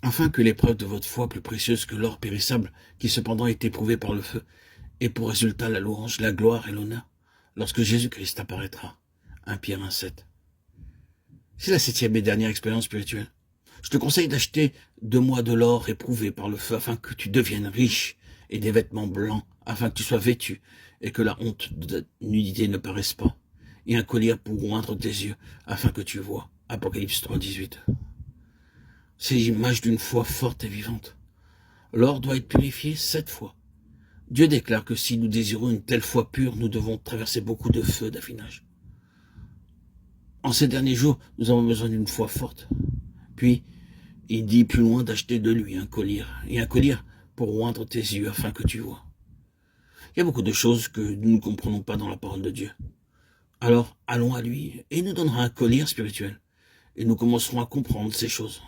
afin que l'épreuve de votre foi, plus précieuse que l'or périssable, qui cependant est éprouvé par le feu, ait pour résultat la louange, la gloire et l'honneur, lorsque Jésus-Christ apparaîtra. 1 Pierre 1,7. C'est la 7e et dernière expérience spirituelle. Je te conseille d'acheter 2 mois de l'or éprouvé par le feu, afin que tu deviennes riche, et des vêtements blancs, afin que tu sois vêtu, et que la honte de ta nudité ne paraisse pas, et un collier pour oindre tes yeux, afin que tu vois. Apocalypse 3,18. C'est l'image d'une foi forte et vivante. L'or doit être purifié 7 fois. Dieu déclare que si nous désirons une telle foi pure, nous devons traverser beaucoup de feux d'affinage. En ces derniers jours, nous avons besoin d'une foi forte. Puis, il dit plus loin d'acheter de lui un collier, et un collier pour oindre tes yeux afin que tu vois. Il y a beaucoup de choses que nous ne comprenons pas dans la parole de Dieu. Alors, allons à lui, et il nous donnera un collier spirituel, et nous commencerons à comprendre ces choses.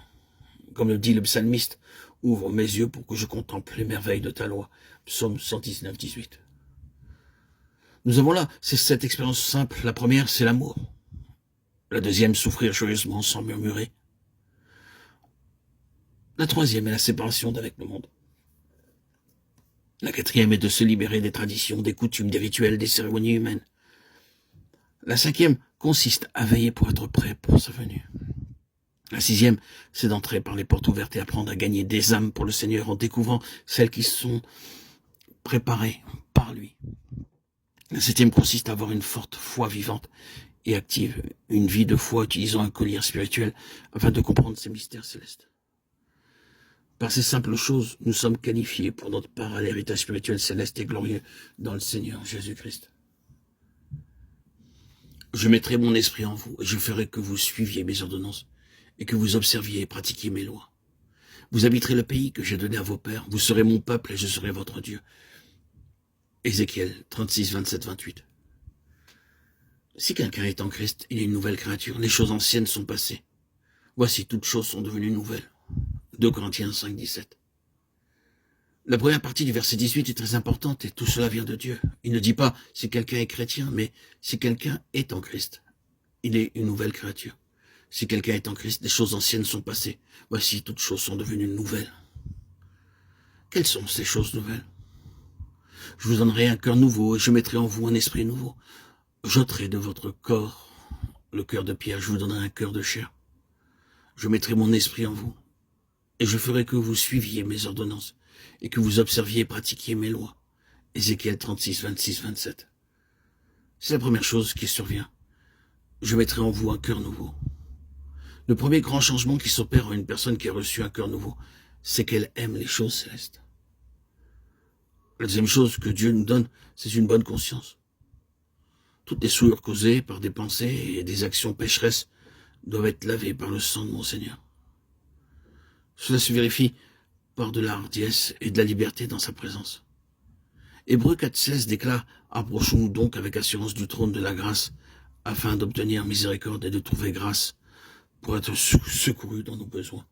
Comme le dit le psalmiste, « Ouvre mes yeux pour que je contemple les merveilles de ta loi ». Psaume 119, 18. Nous avons là, c'est cette expérience simple. La première, c'est l'amour. La deuxième, souffrir joyeusement sans murmurer. La troisième est la séparation d'avec le monde. La quatrième est de se libérer des traditions, des coutumes, des rituels, des cérémonies humaines. La cinquième consiste à veiller pour être prêt pour sa venue. La sixième, c'est d'entrer par les portes ouvertes et apprendre à gagner des âmes pour le Seigneur en découvrant celles qui sont préparées par lui. La septième consiste à avoir une forte foi vivante et active, une vie de foi utilisant un collier spirituel afin de comprendre ces mystères célestes. Par ces simples choses, nous sommes qualifiés pour notre part à l'héritage spirituel céleste et glorieux dans le Seigneur Jésus-Christ. Je mettrai mon esprit en vous et je ferai que vous suiviez mes ordonnances et que vous observiez et pratiquiez mes lois. Vous habiterez le pays que j'ai donné à vos pères, vous serez mon peuple et je serai votre Dieu. Ézéchiel 36, 27, 28. Si quelqu'un est en Christ, il est une nouvelle créature. Les choses anciennes sont passées. Voici, toutes choses sont devenues nouvelles. 2 Corinthiens 5, 17. La première partie du verset 18 est très importante et tout cela vient de Dieu. Il ne dit pas si quelqu'un est chrétien, mais si quelqu'un est en Christ, il est une nouvelle créature. Si quelqu'un est en Christ, les choses anciennes sont passées. Voici, toutes choses sont devenues nouvelles. Quelles sont ces choses nouvelles? Je vous donnerai un cœur nouveau et je mettrai en vous un esprit nouveau. J'ôterai de votre corps le cœur de pierre, je vous donnerai un cœur de chair. Je mettrai mon esprit en vous et je ferai que vous suiviez mes ordonnances et que vous observiez et pratiquiez mes lois. Ézéchiel 36, 26, 27. C'est la première chose qui survient. Je mettrai en vous un cœur nouveau. Le premier grand changement qui s'opère en une personne qui a reçu un cœur nouveau, c'est qu'elle aime les choses célestes. La deuxième chose que Dieu nous donne, c'est une bonne conscience. Toutes les souillures causées par des pensées et des actions pécheresses doivent être lavées par le sang de mon Seigneur. Cela se vérifie par de la hardiesse et de la liberté dans sa présence. Hébreux 4,16 déclare « Approchons-nous donc avec assurance du trône de la grâce, afin d'obtenir miséricorde et de trouver grâce pour être secourus dans nos besoins. »